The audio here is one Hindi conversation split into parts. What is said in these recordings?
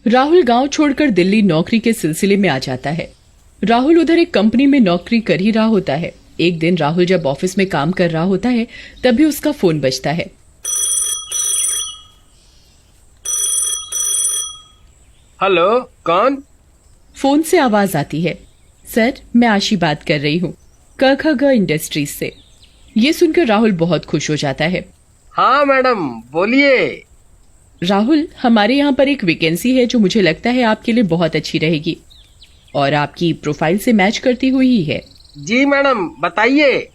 राहुल गांव छोड़कर दिल्ली नौकरी के सिलसिले में आ जाता है। राहुल उधर एक कंपनी में नौकरी कर ही रहा होता है। एक दिन राहुल जब ऑफिस में काम कर रहा होता है तभी उसका फोन बजता है। हेलो, कौन? फोन से आवाज आती है, सर मैं आशी बात कर रही हूँ, क इंडस्ट्रीज से। ये सुनकर राहुल बहुत खुश हो जाता है। हाँ मैडम, बोलिए। राहुल, हमारे यहाँ पर एक वैकेंसी है जो मुझे लगता है आपके लिए बहुत अच्छी रहेगी और आपकी प्रोफाइल से मैच करती हुई ही है। जी मैडम, बताइए।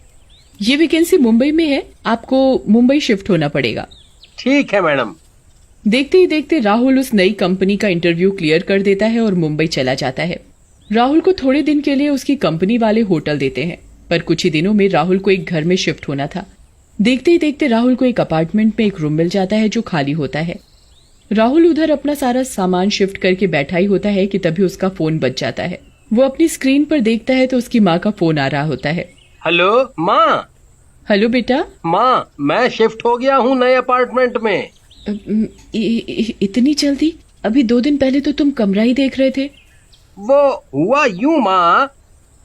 ये वैकेंसी मुंबई में है, आपको मुंबई शिफ्ट होना पड़ेगा। ठीक है मैडम। देखते ही देखते राहुल उस नई कंपनी का इंटरव्यू क्लियर कर देता है और मुंबई चला जाता है। राहुल को थोड़े दिन के लिए उसकी कंपनी वाले होटल देते हैं, पर कुछ ही दिनों में राहुल को एक घर में शिफ्ट होना था। देखते ही देखते राहुल को एक अपार्टमेंट में एक रूम मिल जाता है जो खाली होता है। राहुल उधर अपना सारा सामान शिफ्ट करके बैठा ही होता है कि तभी उसका फोन बज जाता है। वो अपनी स्क्रीन पर देखता है तो उसकी माँ का फोन आ रहा होता है। हेलो माँ। हेलो बेटा। माँ, मैं शिफ्ट हो गया हूँ नए अपार्टमेंट में। इतनी जल्दी? अभी 2 दिन पहले तो तुम कमरा ही देख रहे थे। वो हुआ यूं माँ,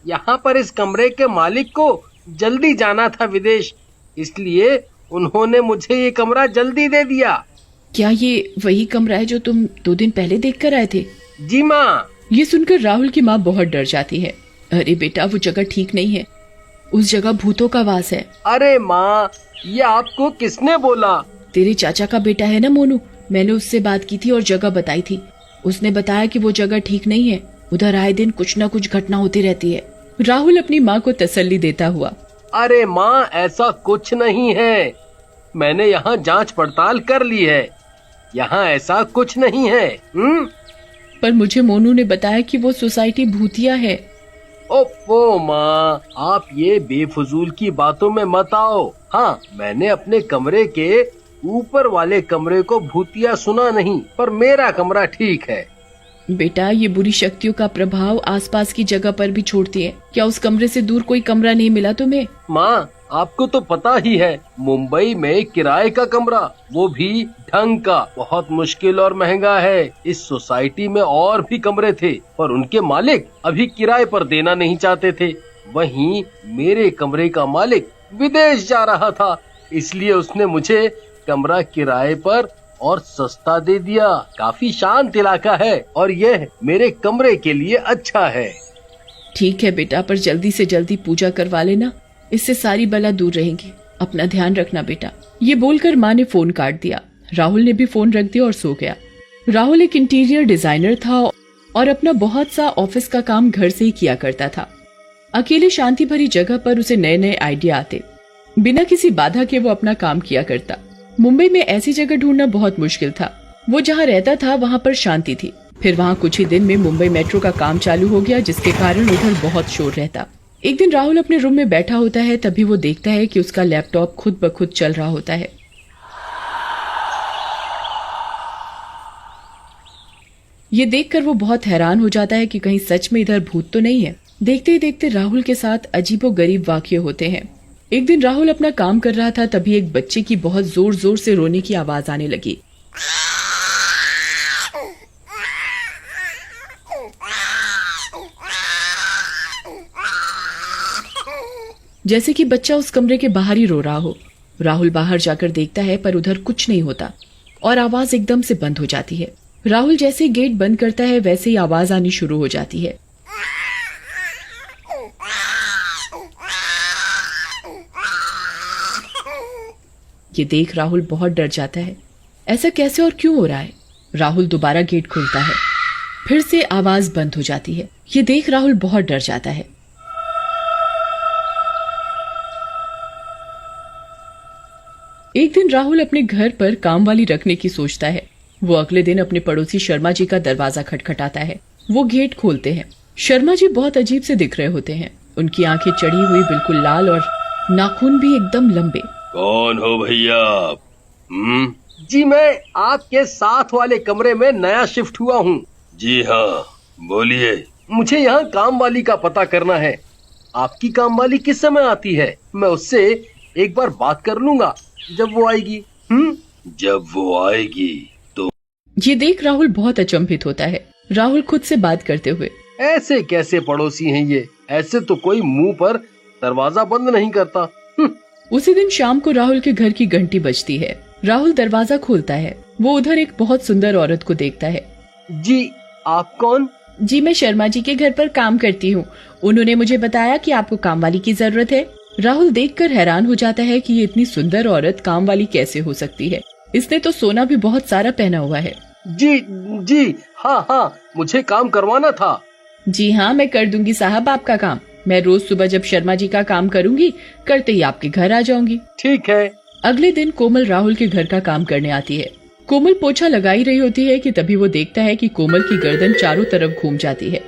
यहाँ पर इस कमरे के मालिक को जल्दी जाना था विदेश, इसलिए उन्होंने मुझे ये कमरा जल्दी दे दिया। क्या ये वही कमरा है जो तुम 2 दिन पहले देख कर आए थे? जी माँ। ये सुनकर राहुल की माँ बहुत डर जाती है। अरे बेटा, वो जगह ठीक नहीं है, उस जगह भूतों का वास है। अरे माँ, ये आपको किसने बोला? तेरे चाचा का बेटा है ना मोनू, मैंने उससे बात की थी और जगह बताई थी। उसने बताया कि वो जगह ठीक नहीं है, उधर आए दिन कुछ न कुछ घटना होती रहती है। राहुल अपनी माँ को तसल्ली देता हुआ। अरे माँ, ऐसा कुछ नहीं है, मैंने यहाँ जांच पड़ताल कर ली है, यहाँ ऐसा कुछ नहीं है। पर मुझे मोनू ने बताया कि वो सोसाइटी भूतिया है। ओफो माँ, आप ये बेफजूल की बातों में मत आओ। हाँ, मैंने अपने कमरे के ऊपर वाले कमरे को भूतिया सुना नहीं, पर मेरा कमरा ठीक है। बेटा, ये बुरी शक्तियों का प्रभाव आसपास की जगह पर भी छोड़ती है। क्या उस कमरे से दूर कोई कमरा नहीं मिला तुम्हें? माँ, आपको तो पता ही है, मुंबई में किराए का कमरा, वो भी ढंग का, बहुत मुश्किल और महंगा है। इस सोसाइटी में और भी कमरे थे, पर उनके मालिक अभी किराए पर देना नहीं चाहते थे। वहीं मेरे कमरे का मालिक विदेश जा रहा था, इसलिए उसने मुझे कमरा किराए पर और सस्ता दे दिया। काफी शांत इलाका है और यह मेरे कमरे के लिए अच्छा है। ठीक है बेटा, पर जल्दी से जल्दी पूजा करवा लेना, इससे सारी बला दूर रहेंगी। अपना ध्यान रखना बेटा। ये बोलकर माँ ने फोन काट दिया। राहुल ने भी फोन रख दिया और सो गया। राहुल एक इंटीरियर डिजाइनर था और अपना बहुत सा ऑफिस का काम घर से ही किया करता था। अकेले शांति भरी जगह पर उसे नए नए आइडिया आते। बिना किसी बाधा के वो अपना काम किया करता। मुंबई में ऐसी जगह ढूंढना बहुत मुश्किल था। वो जहाँ रहता था वहाँ पर शांति थी। फिर वहाँ कुछ ही दिन में मुंबई मेट्रो का काम चालू हो गया, जिसके कारण उधर बहुत शोर रहता। एक दिन राहुल अपने रूम में बैठा होता है, तभी वो देखता है कि उसका लैपटॉप खुद ब खुद चल रहा होता है। ये देखकर वो बहुत हैरान हो जाता है कि कहीं सच में इधर भूत तो नहीं है। देखते ही देखते राहुल के साथ अजीबोगरीब वाकये होते हैं। एक दिन राहुल अपना काम कर रहा था, तभी एक बच्चे की बहुत जोर जोर से रोने की आवाज आने लगी। जैसे कि बच्चा उस कमरे के बाहर ही रो रहा हो। राहुल बाहर जाकर देखता है, पर उधर कुछ नहीं होता और आवाज एकदम से बंद हो जाती है। राहुल जैसे ही गेट बंद करता है, वैसे ही आवाज आनी शुरू हो जाती है। ये देख राहुल बहुत डर जाता है। ऐसा कैसे और क्यों हो रहा है? राहुल दोबारा गेट खोलता है, फिर से आवाज बंद हो जाती है। ये देख राहुल बहुत डर जाता है। एक दिन राहुल अपने घर पर काम वाली रखने की सोचता है। वो अगले दिन अपने पड़ोसी शर्मा जी का दरवाजा खटखटाता है। वो गेट खोलते हैं। शर्मा जी बहुत अजीब से दिख रहे होते हैं। उनकी आंखें चढ़ी हुई, बिल्कुल लाल, और नाखून भी एकदम लंबे। कौन हो भैया? जी, मैं आपके साथ वाले कमरे में नया शिफ्ट हुआ हूँ। जी हाँ, बोलिए। मुझे यहाँ काम वाली का पता करना है। आपकी काम वाली किस समय आती है? मैं उससे एक बार बात कर लूंगा जब वो आएगी। जब वो आएगी तो ये देख राहुल बहुत अचंभित होता है। राहुल खुद से बात करते हुए, ऐसे कैसे पड़ोसी हैं ये? ऐसे तो कोई मुंह पर दरवाजा बंद नहीं करता। उसी दिन शाम को राहुल के घर की घंटी बजती है। राहुल दरवाजा खोलता है। वो उधर एक बहुत सुंदर औरत को देखता है। जी, आप कौन? जी, मैं शर्मा जी के घर पर काम करती हूँ। उन्होंने मुझे बताया कि आपको काम वाली की जरूरत है। राहुल देखकर हैरान हो जाता है कि ये इतनी सुंदर औरत काम वाली कैसे हो सकती है। इसने तो सोना भी बहुत सारा पहना हुआ है। जी, हाँ, मुझे काम करवाना था। जी हाँ, मैं कर दूंगी साहब आपका काम। मैं रोज सुबह जब शर्मा जी का काम करूंगी, करते ही आपके घर आ जाऊंगी। ठीक है। अगले दिन कोमल राहुल के घर का काम करने आती है। कोमल पोछा लगाई रही होती है कि तभी वो देखता है कि कोमल की गर्दन चारों तरफ घूम जाती है।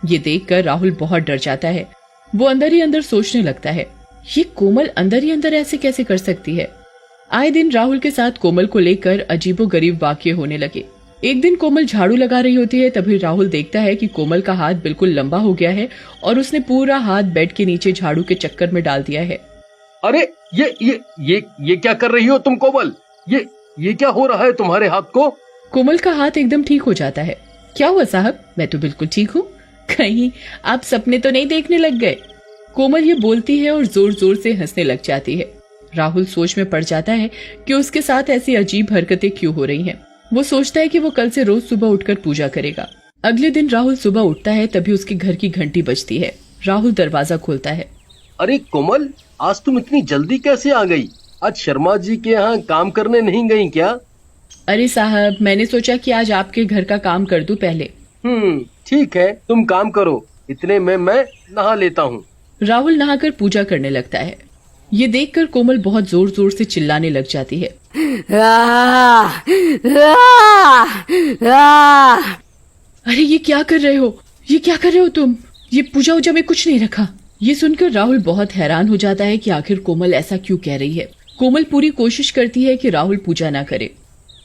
ये देखकर राहुल बहुत डर जाता है। वो अंदर ही अंदर सोचने लगता है, ये कोमल अंदर ही अंदर ऐसे कैसे कर सकती है। आए दिन राहुल के साथ कोमल को लेकर अजीबोगरीब वाकये होने लगे। एक दिन कोमल झाड़ू लगा रही होती है, तभी राहुल देखता है कि कोमल का हाथ बिल्कुल लंबा हो गया है और उसने पूरा हाथ बेड के नीचे झाड़ू के चक्कर में डाल दिया है। अरे ये क्या कर रही हो तुम कोमल? ये क्या हो रहा है तुम्हारे हाथ को? कोमल का हाथ एकदम ठीक हो जाता है। क्या हुआ साहब? मैं तो बिल्कुल ठीक हूँ। कहीं आप सपने तो नहीं देखने लग गए? कोमल ये बोलती है और जोर जोर से हंसने लग जाती है। राहुल सोच में पड़ जाता है कि उसके साथ ऐसी अजीब हरकतें क्यों हो रही हैं। वो सोचता है कि वो कल से रोज सुबह उठकर पूजा करेगा। अगले दिन राहुल सुबह उठता है, तभी उसके घर की घंटी बजती है। राहुल दरवाजा खोलता है। अरे कोमल, आज तुम इतनी जल्दी कैसे आ गई? आज शर्मा जी के यहाँ काम करने नहीं गई क्या? अरे साहब, मैंने सोचा कि आज आपके घर का काम कर दूं पहले। ठीक है, तुम काम करो, इतने में मैं नहा लेता हूँ। राहुल नहाकर पूजा करने लगता है। ये देखकर कोमल बहुत जोर जोर से चिल्लाने लग जाती है। अरे ये क्या कर रहे हो? ये क्या कर रहे हो तुम? ये पूजा वूजा में कुछ नहीं रखा। ये सुनकर राहुल बहुत हैरान हो जाता है कि आखिर कोमल ऐसा क्यों कह रही है। कोमल पूरी कोशिश करती है कि राहुल पूजा ना करे।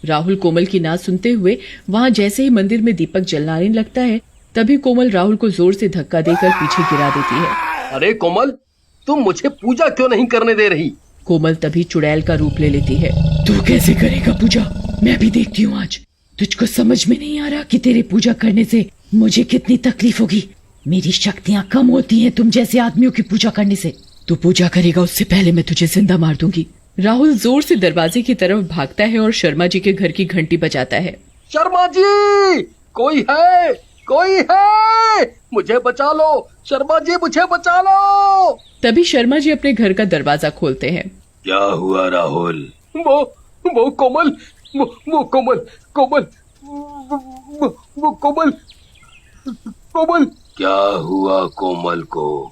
राहुल कोमल की ना सुनते हुए वहाँ जैसे ही मंदिर में दीपक जलाने लगता है, तभी कोमल राहुल को जोर से धक्का देकर पीछे गिरा देती है। अरे कोमल, तुम मुझे पूजा क्यों नहीं करने दे रही? कोमल तभी चुड़ैल का रूप ले लेती है। तू कैसे करेगा पूजा? मैं भी देखती हूँ आज। तुझको समझ में नहीं आ रहा कि तेरे पूजा करने से मुझे कितनी तकलीफ होगी। मेरी शक्तियाँ कम होती हैं तुम जैसे आदमियों की पूजा करने से। तू पूजा करेगा उससे पहले मैं तुझे जिंदा मार दूंगी। राहुल जोर से दरवाजे की तरफ भागता है और शर्मा जी के घर की घंटी बजाता है। शर्मा जी, कोई है? कोई है? मुझे बचा लो शर्मा जी, मुझे बचा लो। तभी शर्मा जी अपने घर का दरवाजा खोलते हैं। क्या हुआ राहुल? वो कोमल, वो कोमल। क्या हुआ कोमल को?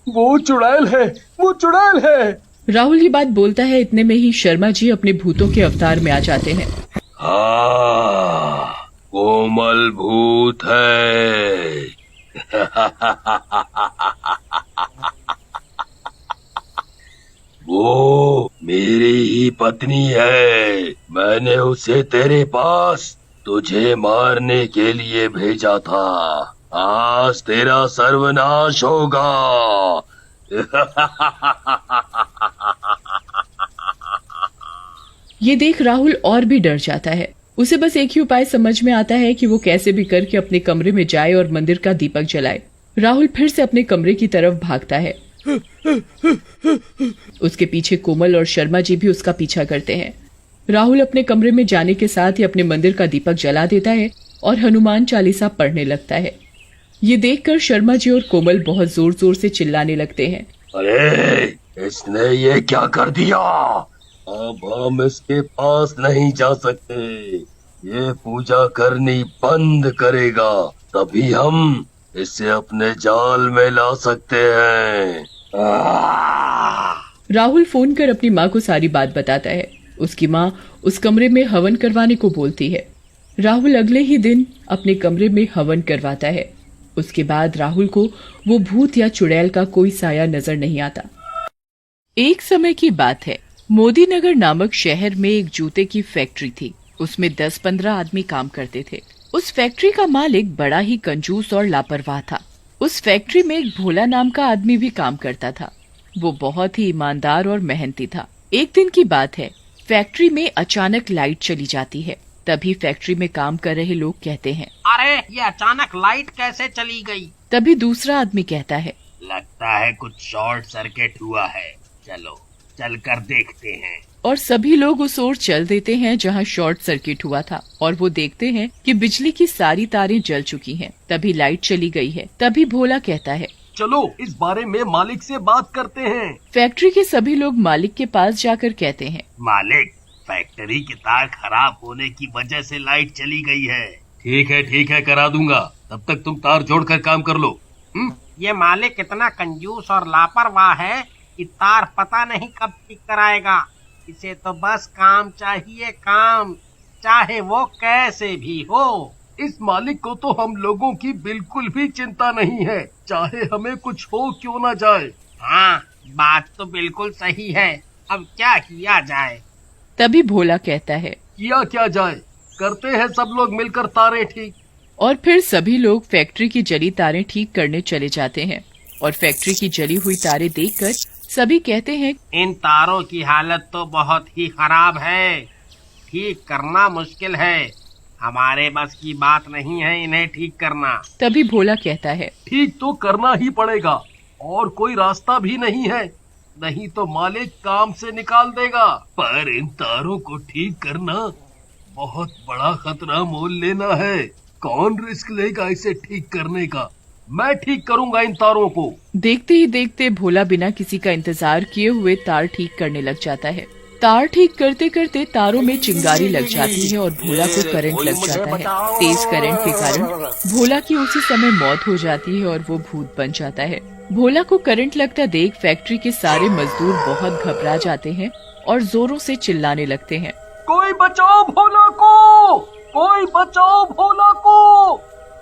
वो चुड़ैल है, वो चुड़ैल है। राहुल ये बात बोलता है, इतने में ही शर्मा जी अपने भूतों के अवतार में आ जाते हैं। हाँ, कोमल भूत है। वो मेरी ही पत्नी है। मैंने उसे तेरे पास तुझे मारने के लिए भेजा था। आज तेरा सर्वनाश होगा। ये देख राहुल और भी डर जाता है। उसे बस एक ही उपाय समझ में आता है कि वो कैसे भी करके अपने कमरे में जाए और मंदिर का दीपक जलाए। राहुल फिर से अपने कमरे की तरफ भागता है। उसके पीछे कोमल और शर्मा जी भी उसका पीछा करते हैं। राहुल अपने कमरे में जाने के साथ ही अपने मंदिर का दीपक जला देता है और हनुमान चालीसा पढ़ने लगता है। ये देखकर शर्मा जी और कोमल बहुत जोर जोर से चिल्लाने लगते हैं। अरे, इसने ये क्या कर दिया? अब हम इसके पास नहीं जा सकते। ये पूजा करनी बंद करेगा, तभी हम इसे अपने जाल में ला सकते हैं। राहुल फोन कर अपनी माँ को सारी बात बताता है। उसकी माँ उस कमरे में हवन करवाने को बोलती है। राहुल अगले ही दिन अपने कमरे में हवन करवाता है। उसके बाद राहुल को वो भूत या चुड़ैल का कोई साया नजर नहीं आता। एक समय की बात है, मोदी नगर नामक शहर में एक जूते की फैक्ट्री थी। उसमें 10-15 आदमी काम करते थे। उस फैक्ट्री का मालिक बड़ा ही कंजूस और लापरवाह था। उस फैक्ट्री में एक भोला नाम का आदमी भी काम करता था। वो बहुत ही ईमानदार और मेहनती था। एक दिन की बात है, फैक्ट्री में अचानक लाइट चली जाती है। तभी फैक्ट्री में काम कर रहे लोग कहते हैं, अरे ये अचानक लाइट कैसे चली गई? तभी दूसरा आदमी कहता है, लगता है कुछ शॉर्ट सर्किट हुआ है, चलो चल कर देखते हैं। और सभी लोग उस ओर चल देते हैं जहां शॉर्ट सर्किट हुआ था और वो देखते हैं कि बिजली की सारी तारें जल चुकी हैं। तभी लाइट चली गई है। तभी भोला कहता है, चलो इस बारे में मालिक से बात करते हैं। फैक्ट्री के सभी लोग मालिक के पास जाकर कहते हैं, मालिक, फैक्ट्री की तार खराब होने की वजह से लाइट चली गई है। ठीक है करा दूंगा, तब तक तुम तार जोड़कर काम कर लो। ये मालिक इतना कंजूस और लापरवाह है कि तार पता नहीं कब ठीक कराएगा। इसे तो बस काम चाहिए, काम, चाहे वो कैसे भी हो। इस मालिक को तो हम लोगों की बिल्कुल भी चिंता नहीं है, चाहे हमें कुछ हो क्यों ना जाए। हाँ, बात तो बिल्कुल सही है। अब क्या किया जाए? तभी भोला कहता है, किया क्या जाए, करते हैं सब लोग मिलकर तारें ठीक। और फिर सभी लोग फैक्ट्री की जली तारें ठीक करने चले जाते हैं। और फैक्ट्री की जली हुई तारें देखकर सभी कहते हैं, इन तारों की हालत तो बहुत ही खराब है, ठीक करना मुश्किल है। हमारे बस की बात नहीं है इन्हें ठीक करना। तभी भोला कहता है, ठीक तो करना ही पड़ेगा, और कोई रास्ता भी नहीं है, नहीं तो मालिक काम से निकाल देगा। पर इन तारों को ठीक करना बहुत बड़ा खतरा मोल लेना है। कौन रिस्क लेगा इसे ठीक करने का? मैं ठीक करूंगा इन तारों को। देखते ही देखते भोला बिना किसी का इंतजार किए हुए तार ठीक करने लग जाता है। तार ठीक करते करते तारों में चिंगारी लग जाती है और भोला को करंट लग जाता है। तेज करंट के कारण भोला की उसी समय मौत हो जाती है और वो भूत बन जाता है। भोला को करंट लगता देख फैक्ट्री के सारे मजदूर बहुत घबरा जाते हैं और जोरों से चिल्लाने लगते हैं, कोई बचाओ भोला को, कोई बचाओ भोला को,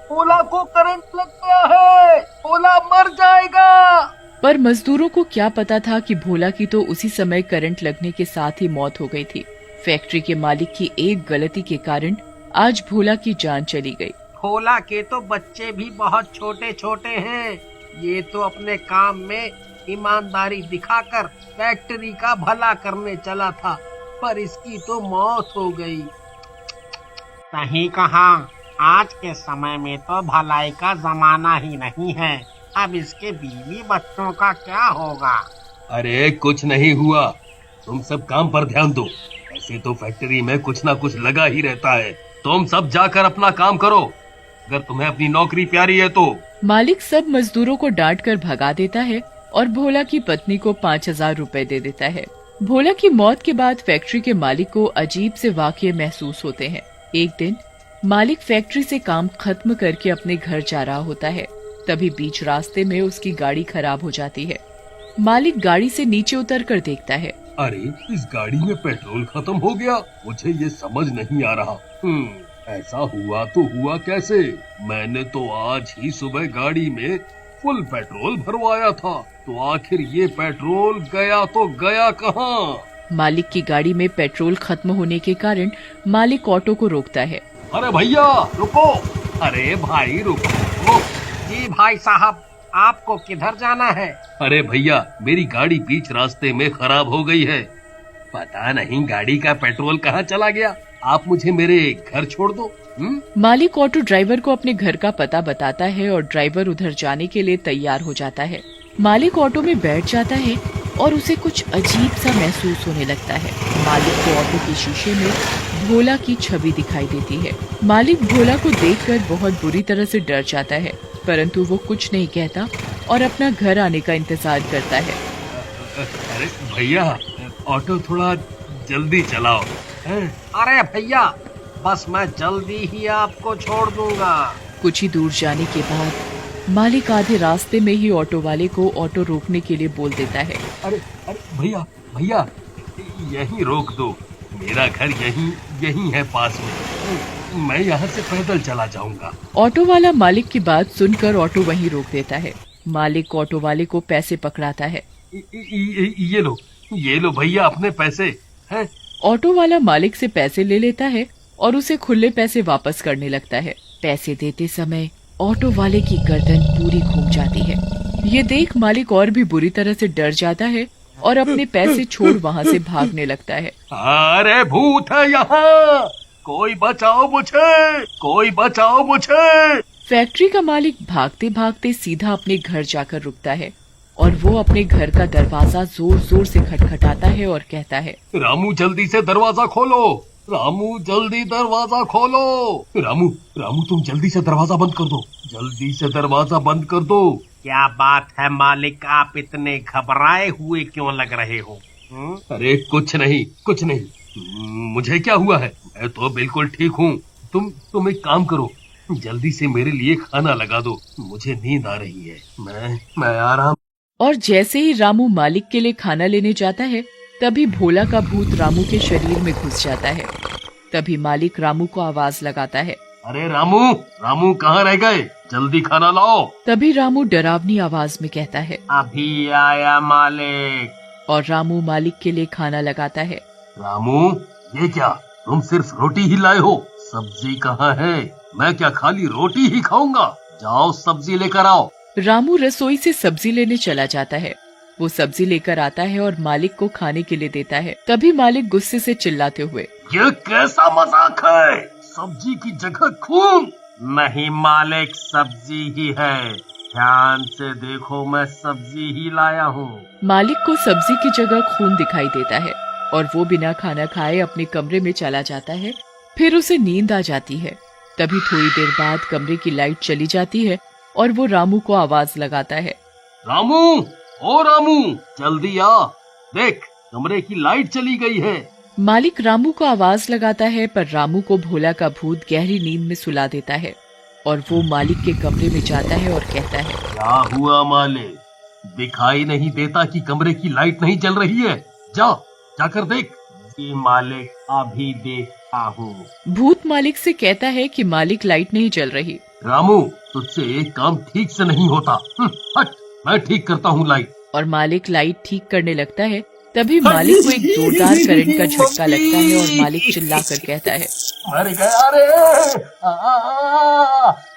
भोला को करंट लग गया है, भोला मर जाएगा। पर मजदूरों को क्या पता था कि भोला की तो उसी समय करंट लगने के साथ ही मौत हो गई थी। फैक्ट्री के मालिक की एक गलती के कारण आज भोला की जान चली गई। भोला के तो बच्चे भी बहुत छोटे छोटे हैं। ये तो अपने काम में ईमानदारी दिखाकर फैक्ट्री का भला करने चला था, पर इसकी तो मौत हो गई। सही कहा, आज के समय में तो भलाई का जमाना ही नहीं है। अब इसके बीवी बच्चों का क्या होगा? अरे कुछ नहीं हुआ, तुम सब काम पर ध्यान दो। ऐसे तो फैक्ट्री में कुछ ना कुछ लगा ही रहता है। तुम सब जाकर अपना काम करो, अगर तुम्हें अपनी नौकरी प्यारी है तो। मालिक सब मजदूरों को डांट कर भगा देता है और भोला की पत्नी को 5,000 रुपए दे देता है। भोला की मौत के बाद फैक्ट्री के मालिक को अजीब से वाकये महसूस होते हैं। एक दिन मालिक फैक्ट्री से काम खत्म करके अपने घर जा रहा होता है। तभी बीच रास्ते में उसकी गाड़ी खराब हो जाती है। मालिक गाड़ी से नीचे उतर कर देखता है, अरे इस गाड़ी में पेट्रोल खत्म हो गया। मुझे ये समझ नहीं आ रहा। ऐसा हुआ तो हुआ कैसे? मैंने तो आज ही सुबह गाड़ी में फुल पेट्रोल भरवाया था, तो आखिर ये पेट्रोल गया तो गया कहाँ? मालिक की गाड़ी में पेट्रोल खत्म होने के कारण मालिक ऑटो को रोकता है। अरे भैया रुको, अरे भाई रुको। जी भाई साहब, आपको किधर जाना है? अरे भैया मेरी गाड़ी बीच रास्ते में खराब हो गई है, पता नहीं गाड़ी का पेट्रोल कहाँ चला गया। आप मुझे मेरे घर छोड़ दो। मालिक ऑटो ड्राइवर को अपने घर का पता बताता है और ड्राइवर उधर जाने के लिए तैयार हो जाता है। मालिक ऑटो में बैठ जाता है और उसे कुछ अजीब सा महसूस होने लगता है। मालिक को ऑटो के शीशे में भोला की छवि दिखाई देती है। मालिक भोला को देखकर बहुत बुरी तरह से डर जाता है, परंतु वो कुछ नहीं कहता और अपना घर आने का इंतजार करता है। अरे भैया ऑटो थोड़ा जल्दी चलाओ। अरे भैया, बस मैं जल्दी ही आपको छोड़ दूंगा। कुछ ही दूर जाने के बाद मालिक आधे रास्ते में ही ऑटो वाले को ऑटो रोकने के लिए बोल देता है। अरे भैया भैया यहीं रोक दो, मेरा घर यहीं है पास में, मैं यहाँ से पैदल चला जाऊंगा। ऑटो वाला मालिक की बात सुनकर ऑटो वहीं रोक देता है। मालिक ऑटो वाले को पैसे पकड़ाता है। ये लो भैया अपने पैसे हैं। ऑटो वाला मालिक से पैसे ले लेता है और उसे खुले पैसे वापस करने लगता है। पैसे देते समय ऑटो वाले की गर्दन पूरी घूम जाती है। ये देख मालिक और भी बुरी तरह से डर जाता है और अपने पैसे छोड़ वहाँ से भागने लगता है। अरे भूत है यहाँ, कोई बचाओ मुझे, कोई बचाओ मुझे। फैक्ट्री का मालिक भागते भागते सीधा अपने घर जाकर रुकता है और वो अपने घर का दरवाजा जोर जोर से खटखटाता है और कहता है, रामू जल्दी से दरवाजा खोलो, रामू जल्दी दरवाजा खोलो। रामू रामू तुम जल्दी से दरवाजा बंद कर दो, जल्दी से दरवाजा बंद कर दो। क्या बात है मालिक, आप इतने घबराए हुए क्यों लग रहे हो? अरे कुछ नहीं कुछ नहीं, मुझे क्या हुआ है, मैं तो बिल्कुल ठीक हूँ। तुम एक काम करो, जल्दी से मेरे लिए खाना लगा दो, मुझे नींद आ रही है, मैं आराम। और जैसे ही रामू मालिक के लिए खाना लेने जाता है तभी भोला का भूत रामू के शरीर में घुस जाता है। तभी मालिक रामू को आवाज लगाता है, अरे रामू रामू कहाँ रह गए, जल्दी खाना लाओ। तभी रामू डरावनी आवाज में कहता है, अभी आया मालिक। और रामू मालिक के लिए खाना लगाता है। रामू ये क्या, तुम सिर्फ रोटी ही लाए हो, सब्जी कहाँ है? मैं क्या खाली रोटी ही खाऊंगा, जाओ सब्जी लेकर आओ। रामू रसोई से सब्जी लेने चला जाता है। वो सब्जी लेकर आता है और मालिक को खाने के लिए देता है। तभी मालिक गुस्से से चिल्लाते हुए, ये कैसा मजाक है, सब्जी की जगह खून। नहीं मालिक, सब्जी ही है, ध्यान से देखो, मैं सब्जी ही लाया हूँ। मालिक को सब्जी की जगह खून दिखाई देता है और वो बिना खाना खाए अपने कमरे में चला जाता है। फिर उसे नींद आ जाती है। तभी थोड़ी देर बाद कमरे की लाइट चली जाती है और वो रामू को आवाज लगाता है, रामू ओ रामू जल्दी आ, देख कमरे की लाइट चली गई है। मालिक रामू को आवाज लगाता है पर रामू को भोला का भूत गहरी नींद में सुला देता है और वो मालिक के कमरे में जाता है और कहता है, क्या हुआ मालिक, दिखाई नहीं देता कि कमरे की लाइट नहीं जल रही है, जाकर देख। जी मालिक, अभी देखता हूँ। भूत मालिक से कहता है कि मालिक लाइट नहीं जल रही। रामू तुझसे एक काम ठीक से नहीं होता, हट, मैं ठीक करता हूँ लाइट। और मालिक लाइट ठीक करने लगता है। तभी मालिक को एक जोरदार करंट का झटका लगता है और मालिक चिल्लाकर कहता है, मर गया रे,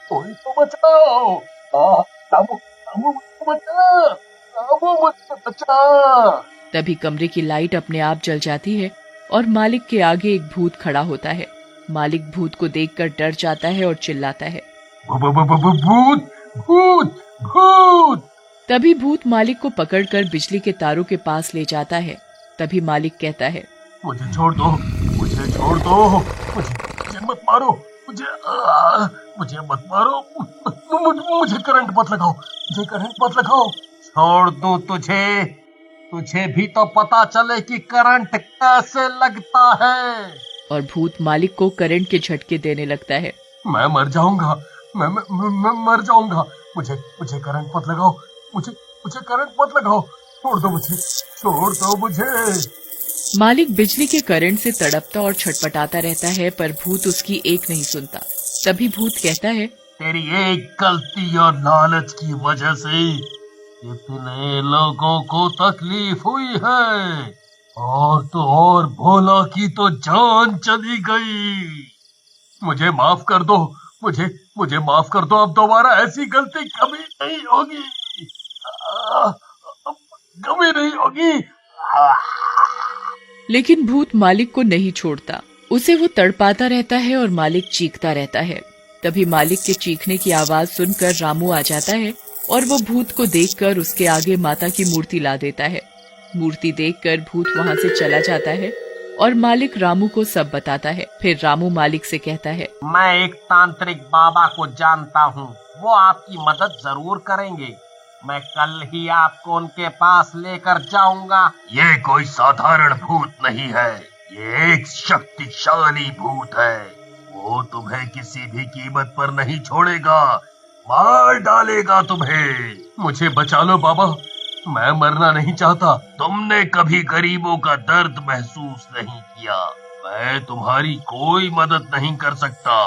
कोई तो बचाओ, रामू रामू मुझको बचा, रामू मुझको बचा। तभी कमरे की लाइट अपने आप जल जाती है और मालिक के आगे एक भूत खड़ा होता है। मालिक भूत को देखकर डर जाता है और चिल्लाता है, भूत भूत भूत। तभी भूत मालिक को पकड़कर बिजली के तारों के पास ले जाता है। तभी मालिक कहता है, मुझे छोड़ दो, मुझे छोड़ दो, मुझे मत मारो, मुझे मत मारो, मुझे करंट मत लगाओ, मुझे करंट मत लगाओ। छोड़ दूं तुझे, तुझे भी तो पता चले कि करंट कैसे लगता है। और भूत मालिक को करंट के झटके देने लगता है। मैं मर जाऊंगा, मैं मर जाऊंगा, मुझे करंट मत लगाओ, मुझे करंट मत लगाओ, छोड़ दो मुझे, छोड़ दो मुझे। मालिक बिजली के करंट से तड़पता और छटपटाता रहता है पर भूत उसकी एक नहीं सुनता। तभी भूत कहता है, तेरी एक गलती और लालच की वजह से इतने लोगों को तकलीफ हुई है, और तो और भोला की तो जान चली गई। मुझे माफ कर दो, मुझे माफ कर दो, अब दोबारा ऐसी गलती कभी नहीं होगी, कभी नहीं होगी। लेकिन भूत मालिक को नहीं छोड़ता, उसे वो तड़पाता रहता है और मालिक चीखता रहता है। तभी मालिक के चीखने की आवाज सुनकर रामू आ जाता है और वो भूत को देखकर उसके आगे माता की मूर्ति ला देता है। मूर्ति देखकर भूत वहाँ से चला जाता है और मालिक रामू को सब बताता है। फिर रामू मालिक से कहता है, मैं एक तांत्रिक बाबा को जानता हूँ, वो आपकी मदद जरूर करेंगे। मैं कल ही आपको उनके पास लेकर जाऊंगा। ये कोई साधारण भूत नहीं है, ये एक शक्तिशाली भूत है। वो तुम्हें किसी भी कीमत पर नहीं छोड़ेगा, मार डालेगा तुम्हें। मुझे बचा लो बाबा, मैं मरना नहीं चाहता। तुमने कभी गरीबों का दर्द महसूस नहीं किया, मैं तुम्हारी कोई मदद नहीं कर सकता।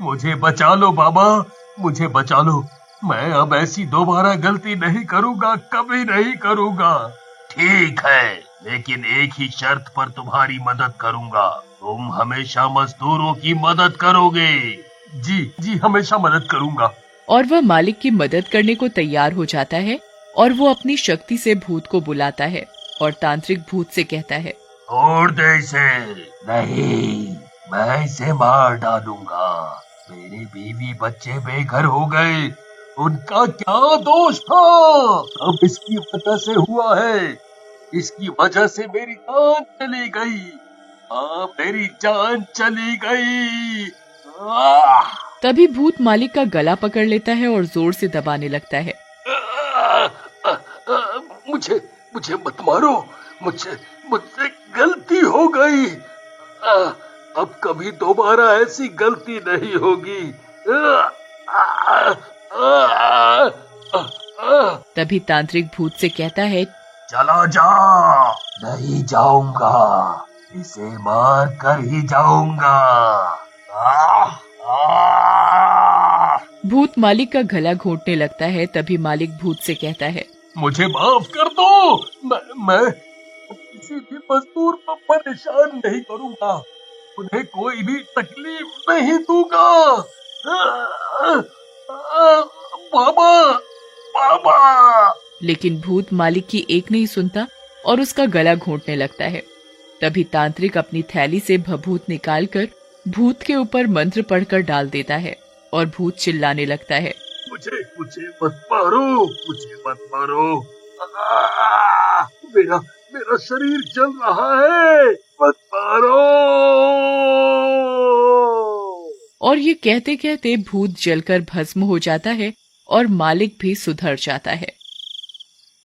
मुझे बचा लो बाबा, मुझे बचा लो। मैं अब ऐसी दोबारा गलती नहीं करूंगा, कभी नहीं करूंगा। ठीक है, लेकिन एक ही शर्त पर तुम्हारी मदद करूंगा। तुम हमेशा मजदूरों की मदद करोगे। जी, हमेशा मदद करूंगा। और वह मालिक की मदद करने को तैयार हो जाता है और वो अपनी शक्ति से भूत को बुलाता है और तांत्रिक भूत से कहता है, छोड़ दे इसे। नहीं, मैं इसे मार डालूंगा। मेरे बीवी बच्चे बेघर हो गए, उनका क्या दोष था? अब इसकी वजह से हुआ है, इसकी वजह से मेरी जान चली गई। हाँ, मेरी जान चली गई। तभी भूत मालिक का गला पकड़ लेता है और जोर से दबाने लगता है। मुझे मुझे मत मारो, मुझसे गलती हो गई। अब कभी दोबारा ऐसी गलती नहीं होगी। तभी तांत्रिक भूत से कहता है, चला जा। नहीं जाऊंगा, इसे मार कर ही जाऊंगा। भूत मालिक का गला घोंटने लगता है। तभी मालिक भूत से कहता है, मुझे माफ कर दो। मैं किसी भी मजदूर को परेशान नहीं करूंगा, उन्हें कोई भी तकलीफ नहीं दूंगा। बाबा, बाबा। लेकिन भूत मालिक की एक नहीं सुनता और उसका गला घोंटने लगता है। तभी तांत्रिक अपनी थैली से भभूत निकालकर भूत के ऊपर मंत्र पढ़कर डाल देता है और भूत चिल्लाने लगता है, मुझे मत मारो, मुझे मत मारो। मेरा शरीर जल रहा है, मत मारो। और ये कहते कहते भूत जलकर भस्म हो जाता है और मालिक भी सुधर जाता है।